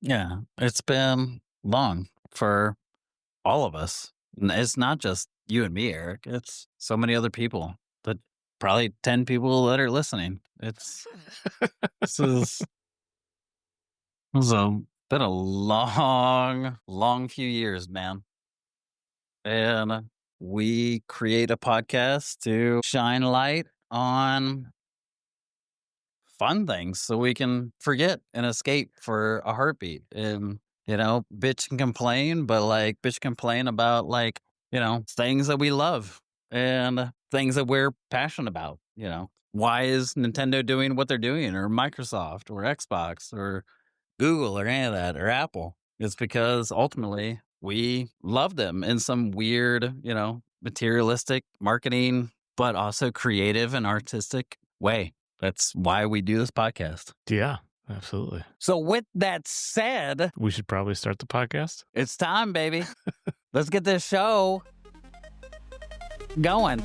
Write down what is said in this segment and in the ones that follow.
Yeah, it's been long for all of us. It's not just you and me, Eric. It's so many other people. That probably 10 people that are listening. This is been a long few years, man. And we create a podcast to shine light on fun things so we can forget and escape for a heartbeat. And, bitch and complain, but bitch complain about things that we love and things that we're passionate about. Why is Nintendo doing what they're doing, or Microsoft or Xbox or Google or any of that, or Apple? It's because ultimately we love them in some weird, materialistic marketing, but also creative and artistic way. That's why we do this podcast. Yeah, absolutely. So with that said, we should probably start the podcast. It's time, baby. Let's get this show going.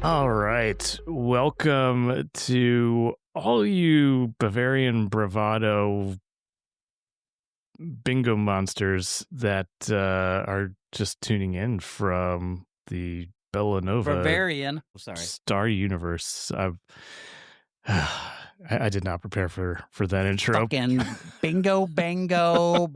All right. Welcome to all you Bavarian bravado bingo monsters that are just tuning in from the Bellanova Bavarian. Star Universe. I did not prepare for that intro. Fucking bingo, bango,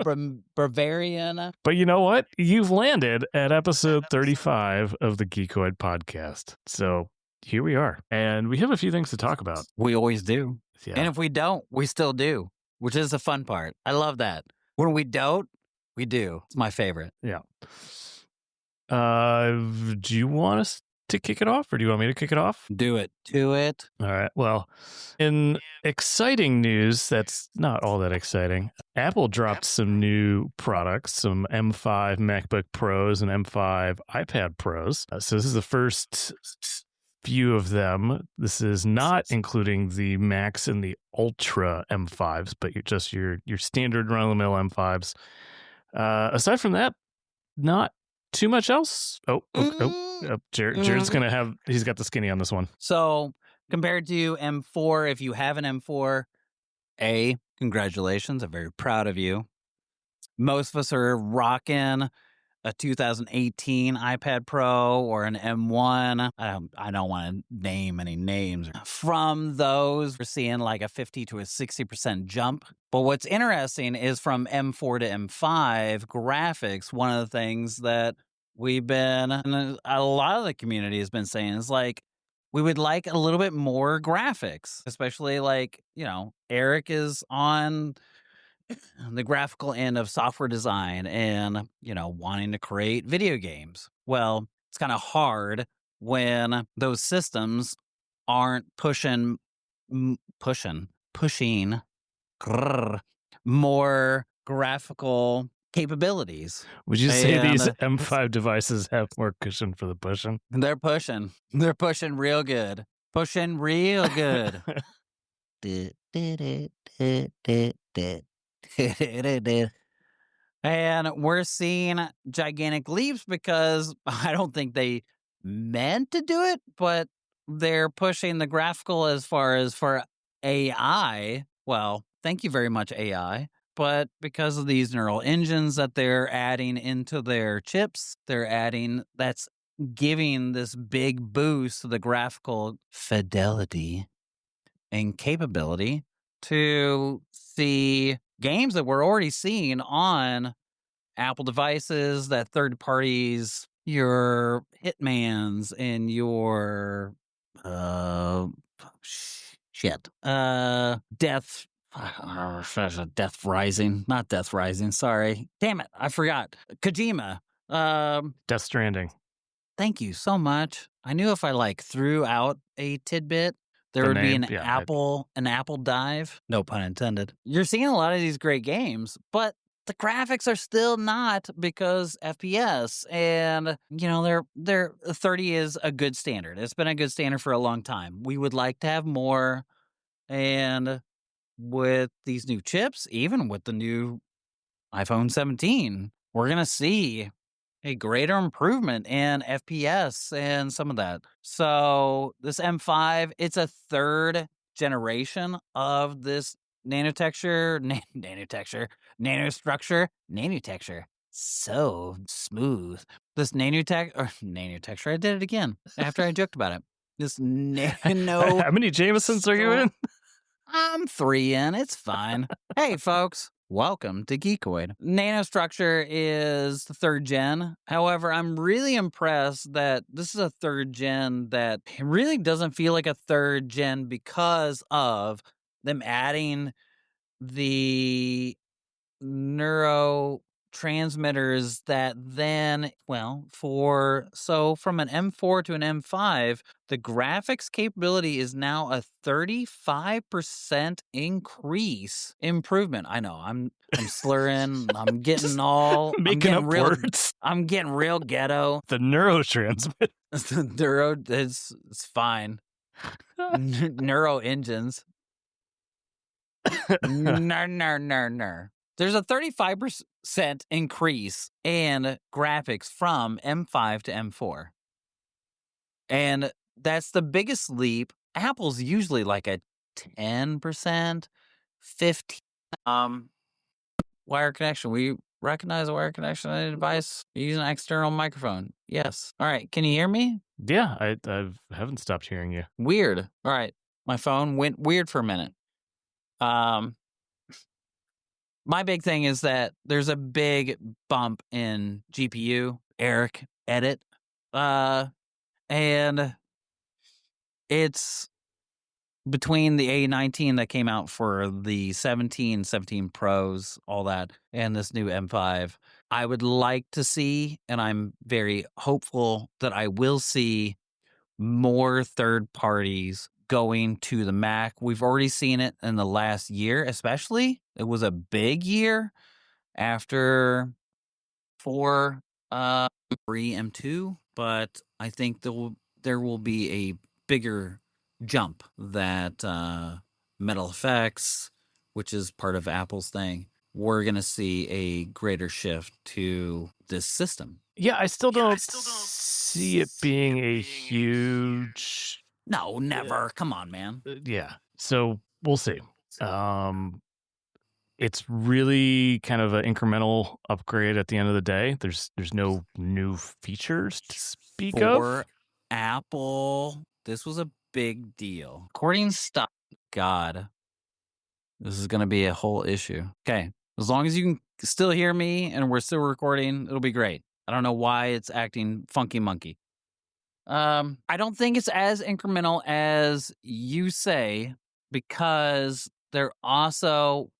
Bavarian. But you know what? You've landed at episode 35 of the Geeqoid Podcast. So here we are. And we have a few things to talk about. We always do. Yeah. And if we don't, we still do, which is the fun part. I love that. When we don't, we do. It's my favorite. Yeah. Do you want us to kick it off, or do you want me to kick it off? Do it. Do it. All right. Well, in exciting news, that's not all that exciting. Apple dropped some new products, some M5 MacBook Pros and M5 iPad Pros. So this is the first few of them. This is not including the Max and the Ultra M5s, but just your standard run-of-the-mill M5s. Aside from that, not too much else. Jarrad's gonna he's got the skinny on this one. So compared to M4, if you have an M4, congratulations. I'm very proud of you. Most of us are rocking a 2018 iPad Pro or an M1. I don't want to name any names. From those, we're seeing like a 50 to a 60% jump. But what's interesting is from M4 to M5 graphics, one of the things that and a lot of the community has been saying is we would like a little bit more graphics, especially Erik is on the graphical end of software design and, wanting to create video games. Well, it's kind of hard when those systems aren't pushing more graphical capabilities. Would you say these M5 devices have more cushion for the pushing? They're pushing. They're pushing real good. Pushing real good. And we're seeing gigantic leaps because I don't think they meant to do it, but they're pushing the graphical as far as for AI. Well, thank you very much, AI. But because of these neural engines that they're adding into their chips, that's giving this big boost to the graphical fidelity and capability to see games that we're already seeing on Apple devices, that third parties, your Hitmans and your Death Rising, not Death Rising. Sorry, damn it, I forgot. Kojima, Death Stranding. Thank you so much. I knew if I threw out a tidbit, there would be an Apple dive. No pun intended. You're seeing a lot of these great games, but the graphics are still not, because FPS, and they're 30 is a good standard. It's been a good standard for a long time. We would like to have more, and with these new chips, even with the new iPhone 17, we're going to see a greater improvement in FPS and some of that. So this M5, it's a third generation of this nanotexture, nanotexture. So smooth. This nanotexture, I did it again after I joked about it. This nano. How many Jamesons are you in? I'm 3 in. It's fine. Hey, folks. Welcome to Geeqoid. Nanostructure is the 3rd gen. However, I'm really impressed that this is a 3rd gen that really doesn't feel like a 3rd gen because of them adding the neurotransmitters that then, from an M4 to an M5, the graphics capability is now a 35% improvement. I know, I'm slurring, I'm getting all making up words. I'm getting real ghetto. The neurotransmitter. It's fine. Neuro engines. Ner. There's a 35% increase in graphics from M5 to M4. And that's the biggest leap. Apple's usually like a 10%, 15%. Wire connection. We recognize a wire connection on a device using an external microphone. Yes. All right. Can you hear me? Yeah, I haven't stopped hearing you. Weird. All right. My phone went weird for a minute. My big thing is that there's a big bump in GPU, Erik edit. And it's between the A19 that came out for the 17 Pros, all that, and this new M5. I would like to see, and I'm very hopeful that I will see more third parties going to the Mac. We've already seen it in the last year, especially. It was a big year after 4 3 M2, but I think there will be a bigger jump that Metal Effects, which is part of Apple's thing, we're going to see a greater shift to this system. Yeah, I still don't see it being a huge... No, never. Come on, man. Yeah. So we'll see. It's really kind of an incremental upgrade at the end of the day. There's no new features to speak For of. Apple, this was a big deal. According to God, this is going to be a whole issue. Okay. As long as you can still hear me and we're still recording, it'll be great. I don't know why it's acting funky monkey. I don't think it's as incremental as you say, because they're also,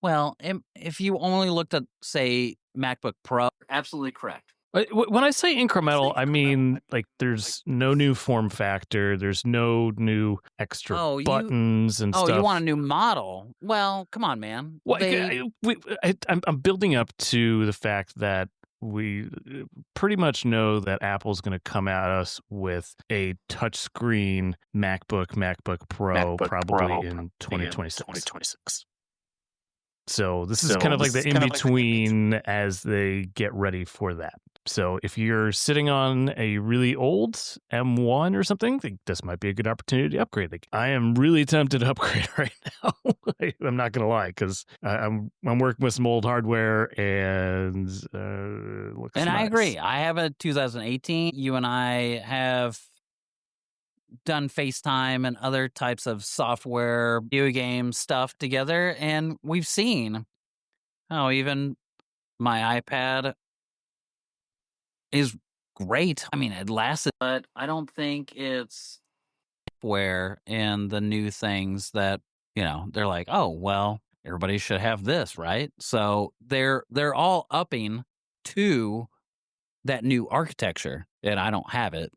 if you only looked at, say, MacBook Pro, absolutely correct. When I say incremental, I mean like there's no new form factor, there's no new extra buttons and stuff. Oh, you want a new model? Well, come on, man. Well, I'm building up to the fact that we pretty much know that Apple's going to come at us with a touchscreen MacBook Pro probably in 2026. So this is kind of like the in-between as they get ready for that. So if you're sitting on a really old M1 or something, this might be a good opportunity to upgrade. Like, I am really tempted to upgrade right now. I'm not going to lie, because I'm working with some old hardware and looks nice. I agree. I have a 2018. You and I have done FaceTime and other types of software, video game stuff together, and we've seen how even my iPad is great. I mean, it lasted, but I don't think it's software and the new things that, they're like, oh, well, everybody should have this, right? So they're all upping to that new architecture, and I don't have it.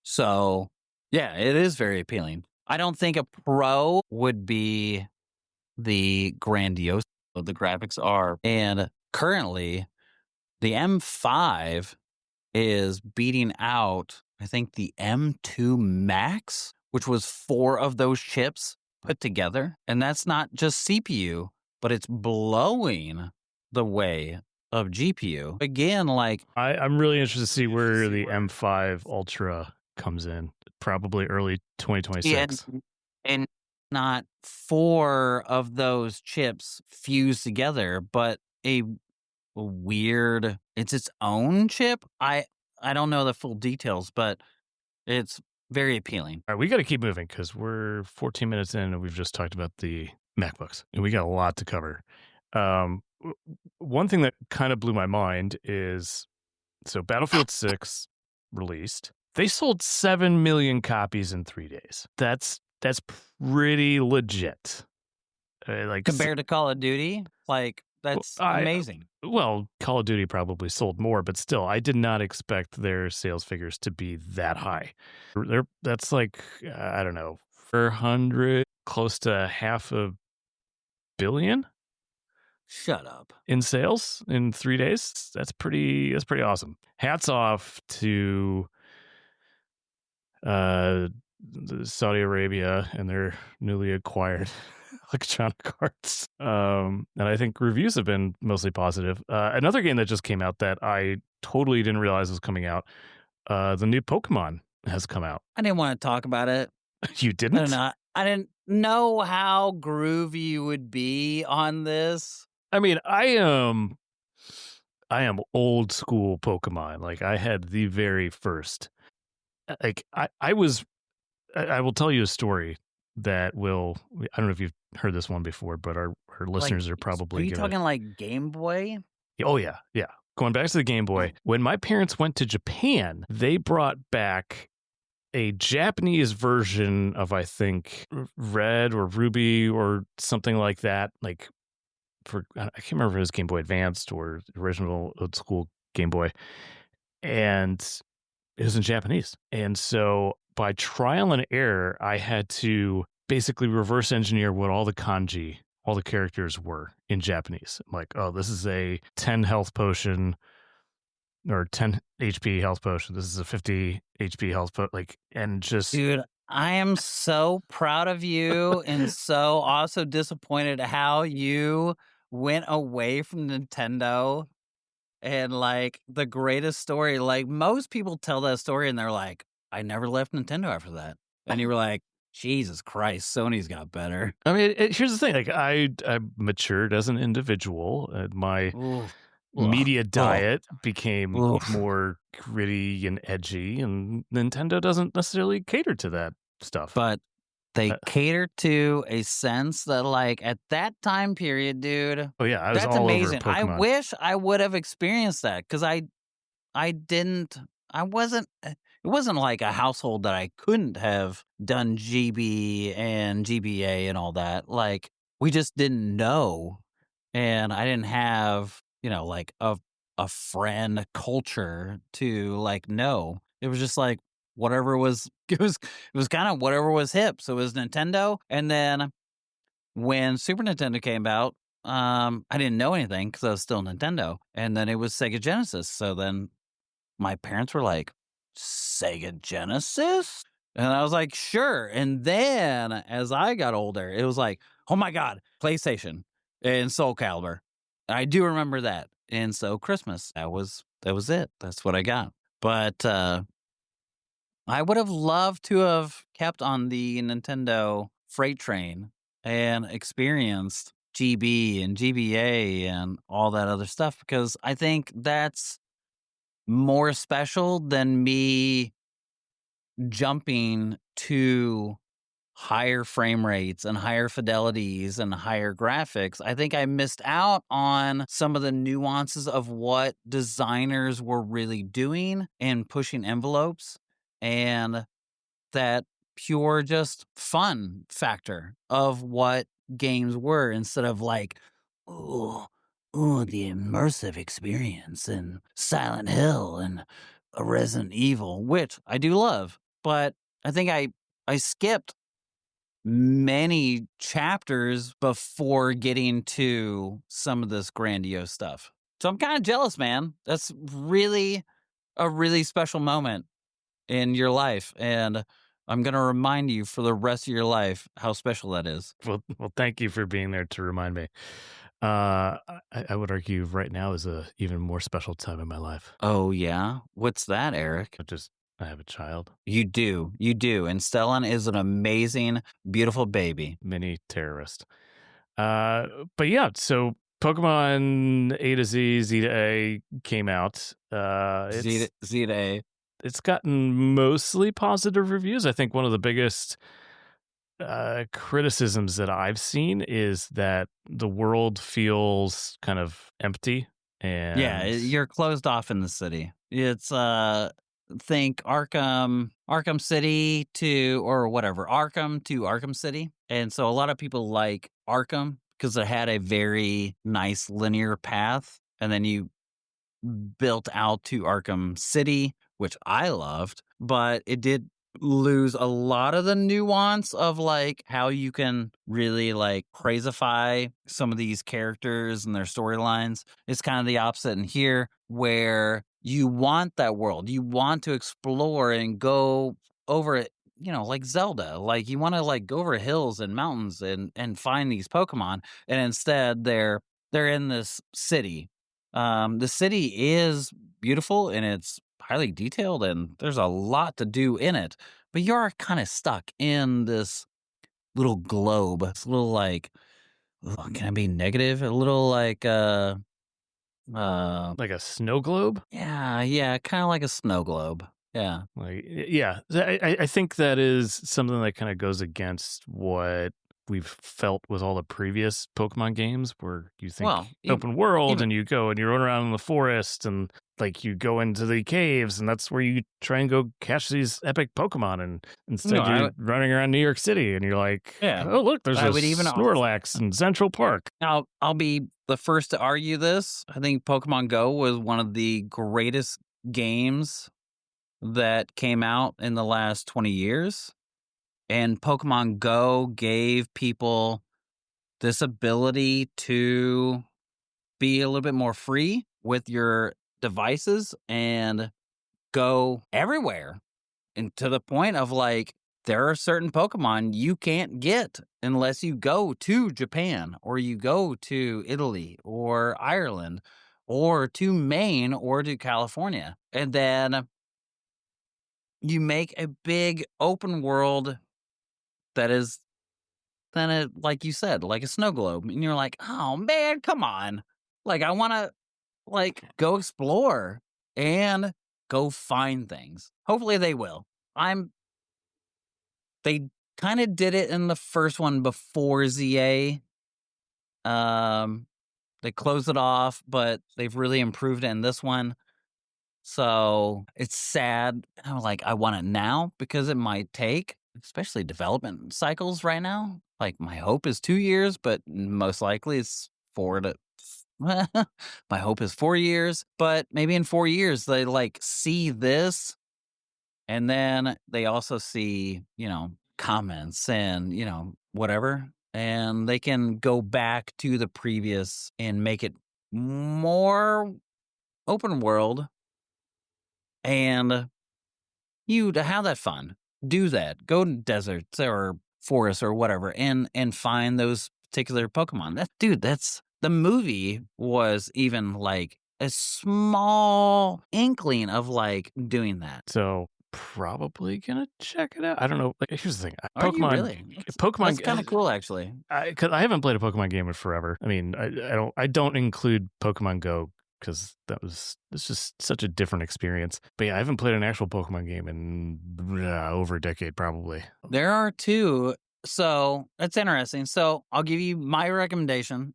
So, yeah, it is very appealing. I don't think a Pro would be the grandiose the graphics are. And currently, the M5 is beating out, I think, the M2 Max, which was 4 of those chips put together. And that's not just CPU. but it's blowing the way of GPU. Again, like I'm really interested to see where the M5 Ultra comes in. Probably early 2026. and not 4 of those chips fused together, but a weird, it's its own chip. I don't know the full details, but it's very appealing. All right, we got to keep moving because we're 14 minutes in and we've just talked about the MacBooks and we got a lot to cover. One thing that kind of blew my mind is so Battlefield 6 released. They sold 7 million copies in 3 days. That's pretty legit. Like Compared to Call of Duty, like that's amazing. Well, Call of Duty probably sold more, but still, I did not expect their sales figures to be that high. That's like, I don't know, 400, close to $500 million. Shut up. In sales in 3 days. That's pretty awesome. Hats off to Saudi Arabia and their newly acquired Electronic Arts. And I think reviews have been mostly positive. Another game that just came out that I totally didn't realize was coming out, the new Pokémon has come out. I didn't want to talk about it. You didn't? I didn't know how groovy you would be on this. I mean, I am old school Pokemon. Like I had the very first. Like I will tell you a story that will. I don't know if you've heard this one before, but our listeners are probably. Are you talking like Game Boy? Oh yeah. Going back to the Game Boy, when my parents went to Japan, they brought back a Japanese version of, I think, Red or Ruby or something like that. Like I can't remember if it was Game Boy Advanced or original old school Game Boy, and it was in Japanese. And so by trial and error, I had to basically reverse engineer what all the kanji, all the characters were in Japanese. I'm like, oh, this is a 10 health potion or 10 HP health potion. This is a 50 HP health potion. Like, and just. Dude, I am so proud of you and so also disappointed how you went away from Nintendo. And like the greatest story, like most people tell that story and they're like, I never left Nintendo after that. And you were like, Jesus Christ, Sony's got better. I mean, here's the thing. Like I matured as an individual. My media diet became more gritty and edgy, and Nintendo doesn't necessarily cater to that stuff. But they cater to a sense that, like, at that time period, dude. Oh yeah, I was that's all amazing. Over Pokemon. I wish I would have experienced that because I didn't. I wasn't. It wasn't like a household that I couldn't have done GB and GBA and all that. Like we just didn't know, and I didn't have like a friend culture to like know. It was just like whatever was. It was kind of whatever was hip. So it was Nintendo, and then when Super Nintendo came out, I didn't know anything because I was still Nintendo, and then it was Sega Genesis. So then my parents were like, Sega Genesis? And I was like, sure. And then as I got older, it was like, oh my God, PlayStation and Soul Calibur. I do remember that. And so Christmas, that was it. That's what I got. But I would have loved to have kept on the Nintendo freight train and experienced GB and GBA and all that other stuff because I think that's more special than me jumping to higher frame rates and higher fidelities and higher graphics. I think I missed out on some of the nuances of what designers were really doing and pushing envelopes and that pure just fun factor of what games were instead of like, oh, the immersive experience and Silent Hill and Resident Evil, which I do love, but I think I skipped many chapters before getting to some of this grandiose stuff. So I'm kind of jealous, man. That's really a really special moment in your life. And I'm going to remind you for the rest of your life how special that is. Well, thank you for being there to remind me. I would argue right now is a even more special time in my life. Oh, yeah? What's that, Erik? I have a child, You do. You do. And Stellan is an amazing, beautiful baby. mini terrorist. But yeah, so Pokemon A to Z, Z to A came out. Z to A. It's gotten mostly positive reviews. I think one of the biggest criticisms that I've seen is that the world feels kind of empty. And Yeah, you're closed off in the city. It's think Arkham City to or whatever, Arkham to Arkham City. And so a lot of people like Arkham because it had a very nice linear path, and then you built out to Arkham City, which I loved, but it did lose a lot of the nuance of like how you can really like crazify some of these characters and their storylines. It's kind of the opposite in here where you want that world. You want to explore and go over it, like Zelda. Like you want to like go over hills and mountains and find these Pokemon. And instead they're in this city. The city is beautiful and it's highly detailed and there's a lot to do in it, but you're kind of stuck in this little globe. It's a little like, can I be negative? A little like, like a snow globe. yeah, kind of like a snow globe. Yeah. I think that is something that kind of goes against what we've felt with all the previous Pokemon games, where you think open world and you go and you run around in the forest and like you go into the caves and that's where you try and go catch these epic Pokemon, and instead you're running around New York City and you're like, oh look, there's a Snorlax in Central Park. I'll be the first to argue this. I think Pokemon Go was one of the greatest games that came out in the last 20 years. And Pokemon Go gave people this ability to be a little bit more free with your devices and go everywhere. And to the point of like, there are certain Pokemon you can't get unless you go to Japan or you go to Italy or Ireland or to Maine or to California. And then you make a big open world that is then like you said, like a snow globe. And you're like, oh man, come on. Like I want to like go explore and go find things. Hopefully they will. They kind of did it in the first one before ZA. They closed it off, but they've really improved it in this one. So it's sad. I'm like, I want it now because it might take, especially development cycles right now. Like my hope is 2 years, but most likely it's 4 to. My hope is 4 years, but maybe in 4 years they like see this, and then they also see comments and whatever, and they can go back to the previous and make it more open world. And you to have that fun, do that. Go to deserts or forests or whatever, and find those particular Pokemon. That's the movie was even like a small inkling of like doing that. So probably gonna check it out. I don't know. Like, here's the thing: Are you really? Pokemon. That's kind of cool, actually. Because I haven't played a Pokemon game in forever. I mean, I don't include Pokemon Go because it's just such a different experience. But yeah, I haven't played an actual Pokemon game in over a decade, probably. There are two, so it's interesting. So I'll give you my recommendation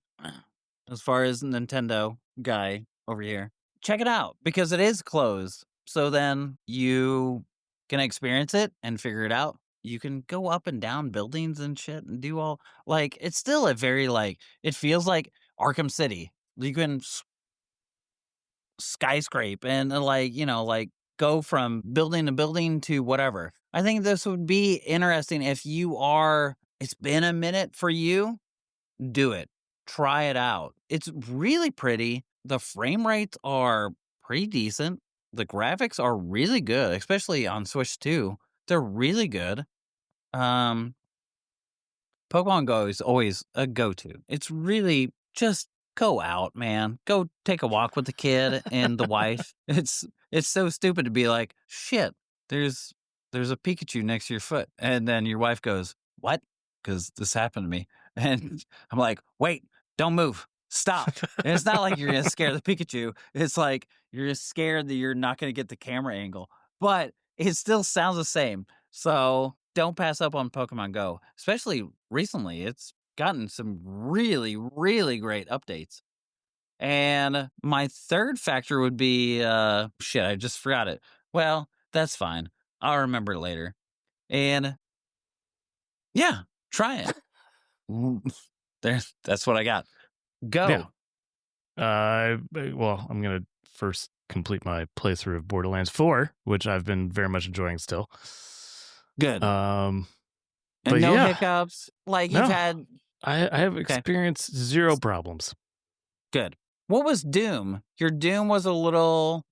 as far as Nintendo guy over here. Check it out because it is closed. So then you can experience it and figure it out. You can go up and down buildings and shit and do all like it's still a very like it feels like Arkham City. You can skyscrape and like like go from building to building to whatever. I think this would be interesting if you are. It's been a minute for you. Do it. Try it out. It's really pretty. The frame rates are pretty decent. The graphics are really good, especially on Switch 2. They're really good. Pokemon Go is always a go-to. It's really just go out, man. Go take a walk with the kid and the wife. It's so stupid to be like, shit, there's a Pikachu next to your foot. And then your wife goes, what? Because this happened to me. And I'm like, wait, don't move. Stop. And it's not like you're going to scare the Pikachu. It's like you're just scared that you're not going to get the camera angle. But it still sounds the same. So don't pass up on Pokemon Go, especially recently. It's gotten some really, really great updates. And my third factor would be shit, I just forgot it. Well, that's fine. I'll remember it later. And yeah, try it. That's what I got. Go. Yeah. Well, I'm going to first complete my playthrough of Borderlands 4, which I've been very much enjoying still. Good. And no hiccups. Like you've had. I have experienced zero problems. Good. What was Doom? Your Doom was a little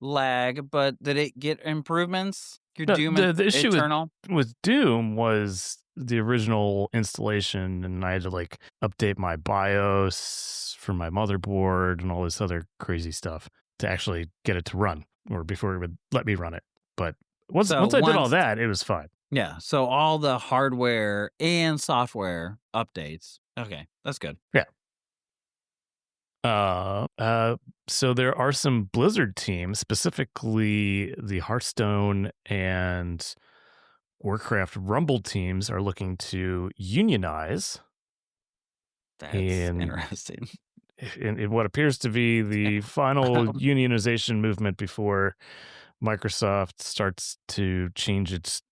lag, but did it get improvements? Your Doom the issue Eternal? with Doom was the original installation, and I had to like update my BIOS for my motherboard and all this other crazy stuff to actually get it to run, or before it would let me run it. But once I did all that, it was fine. Yeah. So all the hardware and software updates. Okay, that's good. Yeah. So there are some Blizzard teams, specifically the Hearthstone and Warcraft Rumble teams, are looking to unionize. That's interesting. In what appears to be the final unionization movement before Microsoft starts to change its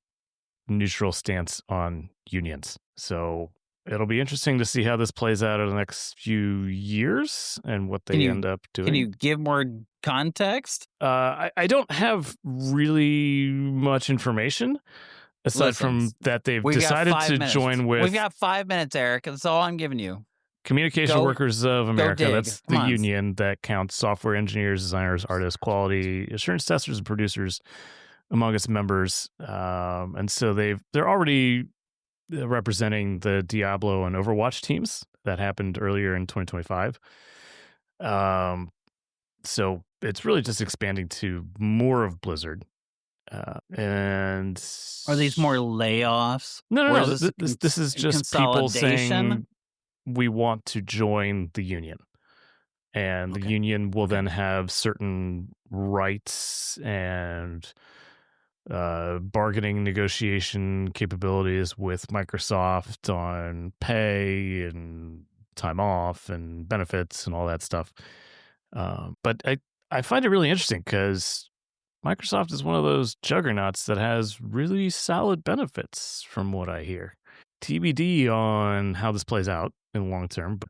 neutral stance on unions. So it'll be interesting to see how this plays out in the next few years and what they end up doing. Can you give more context? I don't have really much information aside from that they've decided to join with. We've got 5 minutes, Eric. That's all I'm giving you. Communication Workers of America. That's the union that counts software engineers, designers, artists, quality assurance testers, and producers among its members. And so they're already representing the Diablo and Overwatch teams that happened earlier in 2025. So it's really just expanding to more of Blizzard. And are these more layoffs? No. This is just people saying we want to join the union. And the union will then have certain rights and bargaining negotiation capabilities with Microsoft on pay and time off and benefits and all that stuff. But I find it really interesting because Microsoft is one of those juggernauts that has really solid benefits from what I hear. TBD on how this plays out in the long term, but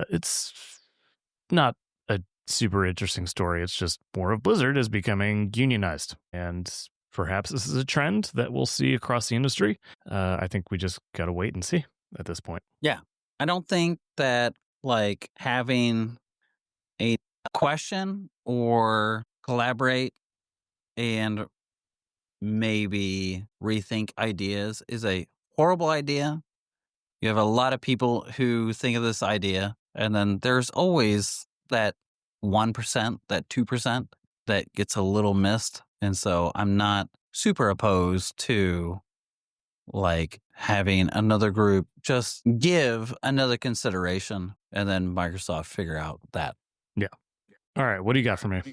it's not a super interesting story. It's just more of Blizzard is becoming unionized, and perhaps this is a trend that we'll see across the industry. I think we just got to wait and see at this point. Yeah. I don't think that like having a question or collaborate and maybe rethink ideas is a horrible idea. You have a lot of people who think of this idea, and then there's always that 1%, that 2% that gets a little missed. And so I'm not super opposed to like having another group just give another consideration and then Microsoft figure out that. Yeah. All right. What do you got for me?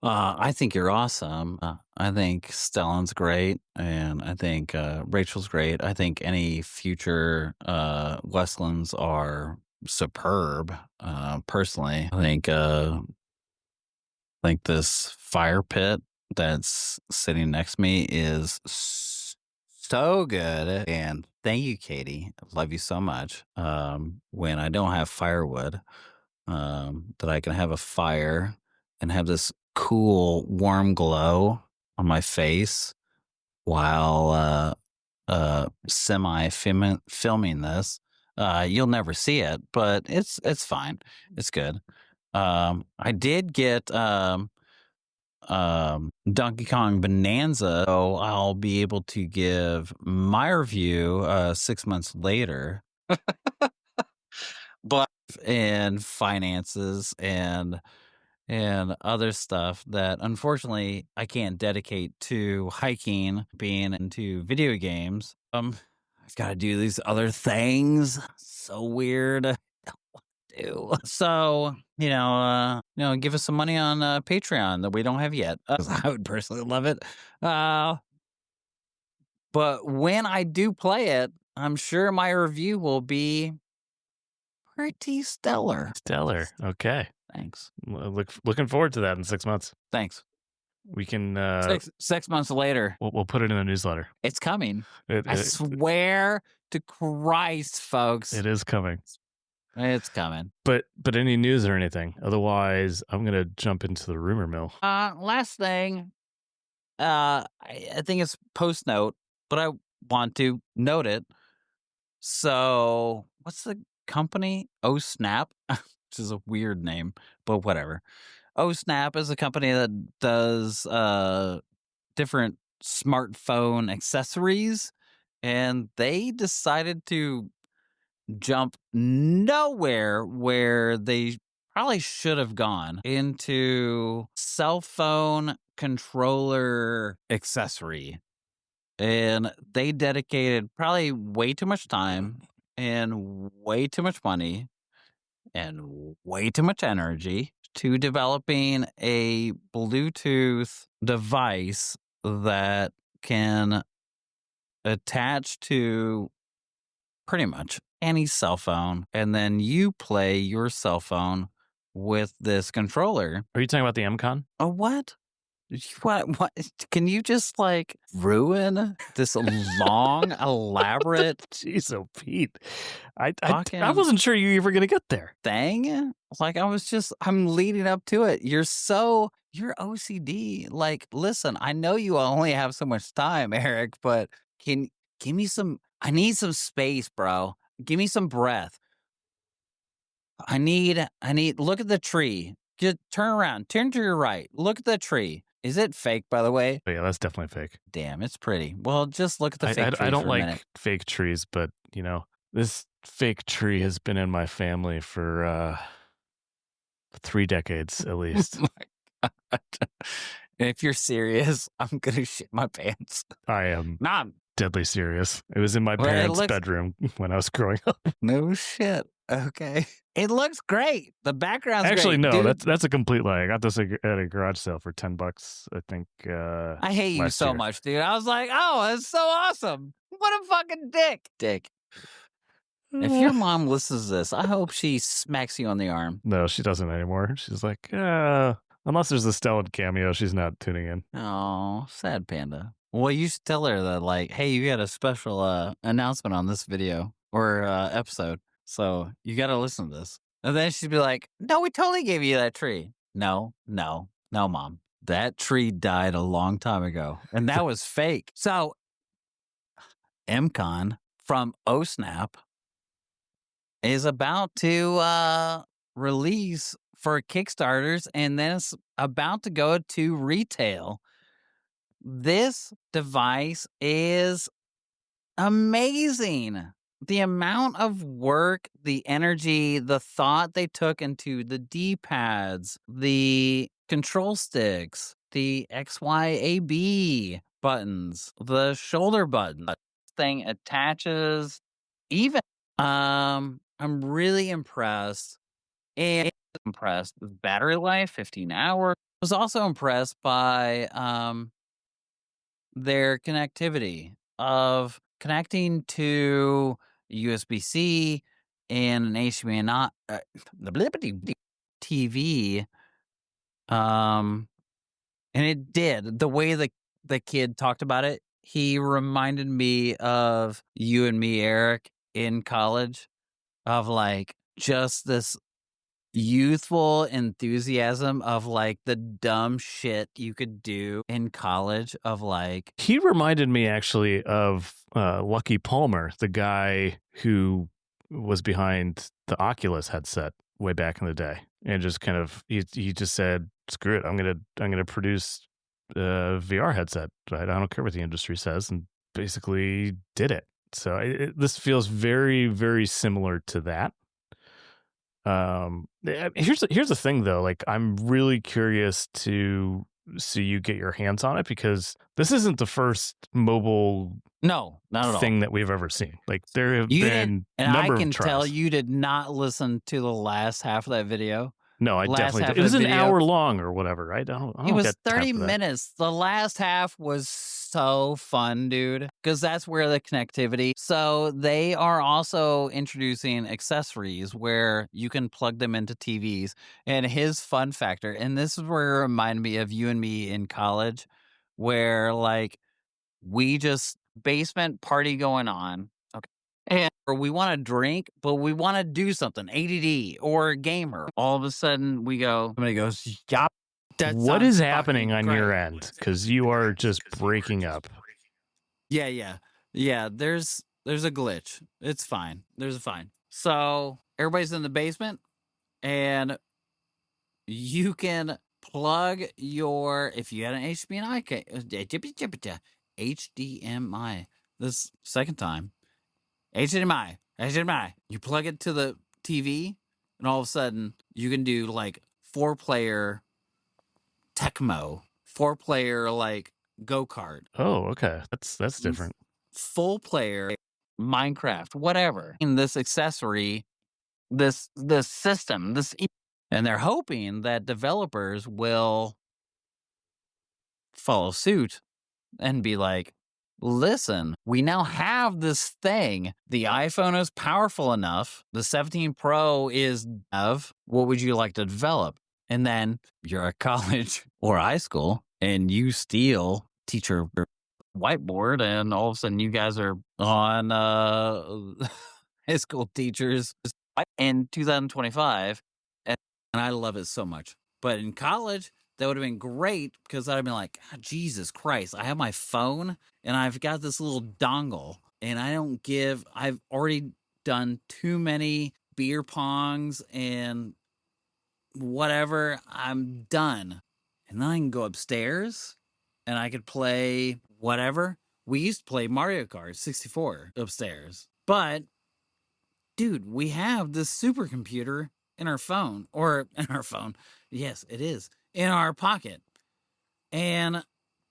I think you're awesome. I think Stellan's great, and I think Rachel's great. I think any future Westlens are superb. Personally, I think this fire pit that's sitting next to me is so good. And thank you, Katie. I love you so much. When I don't have firewood, that I can have a fire and have this cool warm glow on my face while semi filming this. You'll never see it, but it's fine. It's good. I did get Donkey Kong Bonanza. So I'll be able to give my review 6 months later. But and finances and other stuff that unfortunately I can't dedicate to hiking, being into video games. I've got to do these other things. So weird. Do. So, give us some money on Patreon that we don't have yet. 'Cause I would personally love it. But when I do play it, I'm sure my review will be pretty stellar. Stellar. Okay. Thanks. Looking forward to that in 6 months. Thanks. We can 6 months later. We'll put it in a newsletter. It's coming. I swear to Christ, folks. It is coming. It's coming. But any news or anything? Otherwise, I'm gonna jump into the rumor mill. Last thing. I think it's post note, but I want to note it. So, what's the company? Oh Snap, which is a weird name, but whatever. Oh Snap is a company that does different smartphone accessories, and they decided to jump nowhere where they probably should have gone into cell phone controller accessory. And they dedicated probably way too much time and way too much money and way too much energy to developing a Bluetooth device that can attach to pretty much any cell phone, and then you play your cell phone with this controller. Are you talking about the MCon? Oh, what? What? Can you just like ruin this long, elaborate Jeez, oh Pete. I wasn't sure you were gonna get there. thing? Like I'm leading up to it. You're OCD. Like, listen, I know you only have so much time, Erik, but give me I need some space, bro. Give me some breath. I need, look at the tree. Just turn around, turn to your right. Look at the tree. Is it fake, by the way? Oh, yeah, that's definitely fake. Damn, it's pretty. Well, just look at the fake tree. I don't for a like minute. fake trees, but this fake tree has been in my family for 3 decades at least. If you're serious, I'm gonna shit my pants. I am Mom. deadly serious. It was in my parents' bedroom when I was growing up. No shit. Okay. It looks great. The background's actually great. no. Dude, That's a complete lie. I got this at a garage sale for $10. I think. I hate you so much, dude. I was like, oh, that's so awesome. What a fucking dick. If your mom listens to this, I hope she smacks you on the arm. No, she doesn't anymore. She's like, unless there's a Stellan cameo, she's not tuning in. Oh, sad panda. Well, you should tell her that, like, hey, you got a special announcement on this video or episode, so you got to listen to this. And then she'd be like, no, we totally gave you that tree. No, Mom. That tree died a long time ago, and that was fake. So, MCon from OSNAP is about to release for Kickstarters, and then it's about to go to retail. This device is amazing. The amount of work, the energy, the thought they took into the D-pads, the control sticks, the XYAB buttons, the shoulder button. This thing attaches even. I'm really impressed. And impressed with battery life, 15 hours. I was also impressed by their connectivity of connecting to USB-C and an HDMI TV. And it did. The way the kid talked about it, he reminded me of you and me, Erik, in college, of like just this youthful enthusiasm of like the dumb shit you could do in college of like. He reminded me actually of Lucky Palmer, the guy who was behind the Oculus headset way back in the day, and just kind of he just said, "Screw it, I'm gonna produce a VR headset. Right? I don't care what the industry says," and basically did it. So this feels very, very similar to that. Here's the thing though, like I'm really curious to see you get your hands on it, because this isn't the first mobile No, not at all. thing that we've ever seen. Like there have You been didn't, and number I can of tries. tell you did not listen to the last half of that video. No, I Last definitely half did. It of was the an video, hour long or whatever, right? I don't it was got time 30 for that. minutes. The last half was so fun, dude, because that's where the connectivity. So they are also introducing accessories where you can plug them into TVs. And his fun factor, and this is where it reminded me of you and me in college, where like we just basement party going on. Okay. And or we want to drink, but we want to do something, ADD or gamer. All of a sudden we go, somebody goes, yup. What is happening on your end? Because you are just breaking up. Yeah. There's a glitch. It's fine. There's a fine. So everybody's in the basement, and you can plug your, if you had an HDMI, this second time, HDMI, you plug it to the TV, and all of a sudden you can do like 4-player Tecmo, 4-player like go-kart. Oh, okay. That's different. Full player Minecraft, whatever. In this accessory, this system, and they're hoping that developers will follow suit and be like, listen, we now have this thing. The iPhone is powerful enough. The 17 Pro is of what would you like to develop? And then you're at college or high school and you steal teacher whiteboard, and all of a sudden you guys are on high school teachers in 2025. And I love it so much. But in college, that would have been great, because I'd have been like, oh, Jesus Christ, I have my phone and I've got this little dongle, and I've already done too many beer pongs and whatever. I'm done. And then I can go upstairs and I could play whatever. We used to play Mario Kart 64 upstairs. But, dude, we have this supercomputer in our phone, or in our phone. Yes, it is in our pocket. And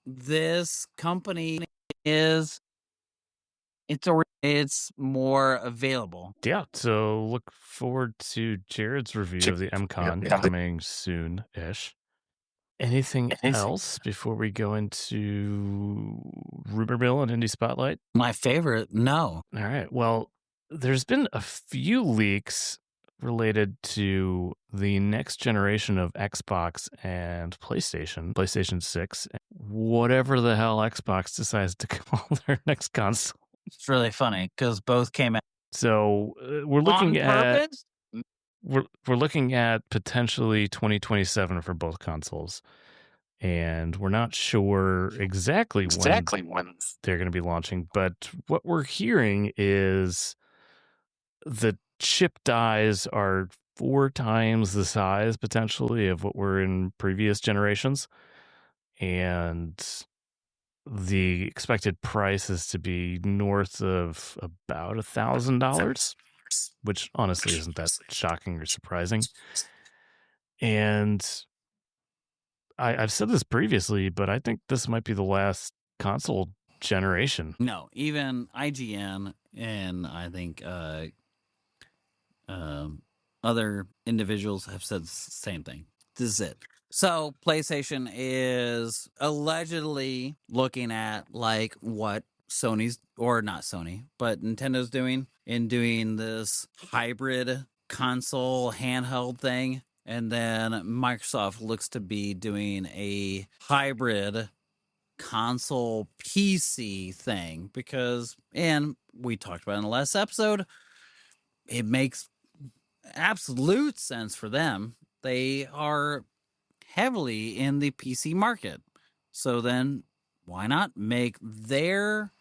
this company it's more available. Yeah, so look forward to Jarrad's review of the MCon coming soon-ish. Anything else before we go into Rumor Mill and Indie Spotlight? My favorite, no. All right, well, there's been a few leaks related to the next generation of Xbox and PlayStation 6, whatever the hell Xbox decides to call their next console. It's really funny because both came out. So we're looking at we're looking at potentially 2027 for both consoles, and we're not sure exactly when they're going to be launching. But what we're hearing is the chip dies are 4 times the size potentially of what were in previous generations, and the expected price is to be north of about $1,000, which honestly isn't that shocking or surprising. And I've said this previously, but I think this might be the last console generation. No, even IGN and I think other individuals have said the same thing. This is it. So PlayStation is allegedly looking at like what Sony's, or not Sony, but Nintendo's doing this hybrid console handheld thing. And then Microsoft looks to be doing a hybrid console PC thing, because, and we talked about in the last episode, it makes absolute sense for them. They are heavily in the PC market. So then why not make their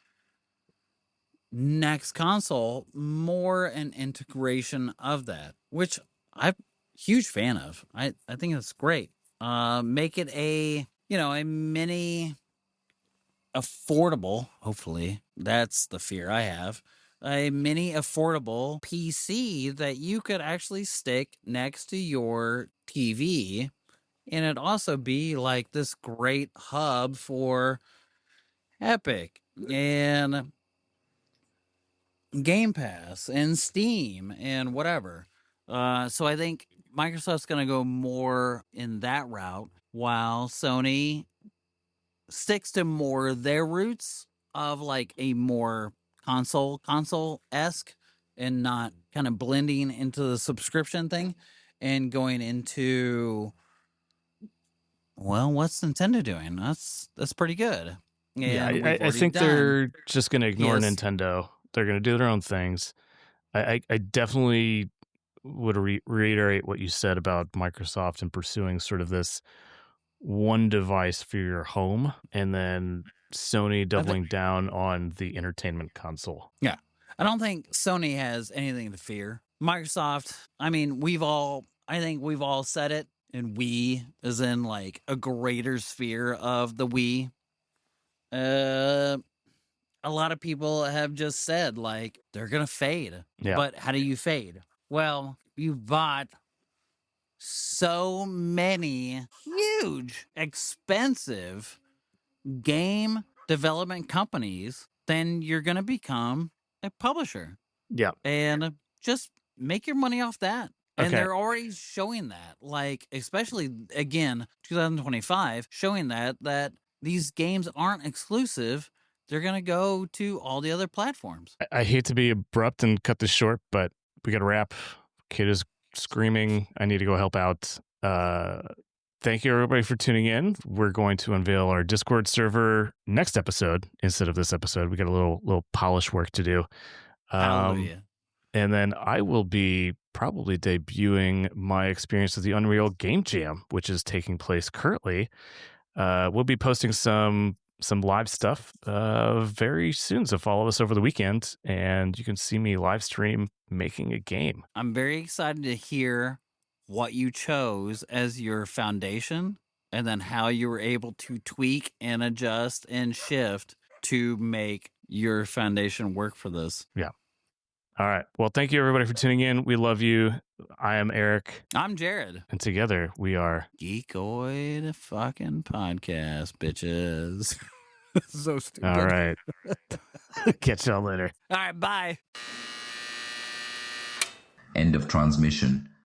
next console more an integration of that, which huge fan of. I think it's great. Make it a mini affordable, hopefully. That's the fear I have. A mini affordable PC that you could actually stick next to your TV, and it also be like this great hub for Epic and Game Pass and Steam and whatever. So I think Microsoft's going to go more in that route, while Sony sticks to more their roots of like a more console esque, and not kind of blending into the subscription thing and going into, well, what's Nintendo doing? That's pretty good. And yeah, I think they're just going to ignore Nintendo. They're going to do their own things. I definitely would reiterate what you said about Microsoft and pursuing sort of this one device for your home, and then Sony doubling down on the entertainment console. Yeah. I don't think Sony has anything to fear. Microsoft, I mean, I think we've all said it, and we is in like a greater sphere of the we. A lot of people have just said like they're going to fade. Yeah. But how do you fade? Well, you've bought so many huge, expensive game development companies, then you're going to become a publisher. Yeah. And just make your money off that. And Okay. they're already showing that, like, especially again, 2025, showing that these games aren't exclusive. They're going to go to all the other platforms. I hate to be abrupt and cut this short, but we got to wrap. Kid is screaming. I need to go help out. Thank you, everybody, for tuning in. We're going to unveil our Discord server next episode instead of this episode. We got a little polish work to do. Hallelujah. And then I will be probably debuting my experience with the Unreal Game Jam, which is taking place currently. We'll be posting some live stuff very soon, so follow us over the weekend, and you can see me live stream making a game. I'm very excited to hear what you chose as your foundation, and then how you were able to tweak and adjust and shift to make your foundation work for this. Yeah. All right. Well, thank you, everybody, for tuning in. We love you. I am Erik. I'm Jarrad. And together we are Geeqoid fucking Podcast, bitches. So stupid. All right. Catch y'all later. All right. Bye. End of transmission.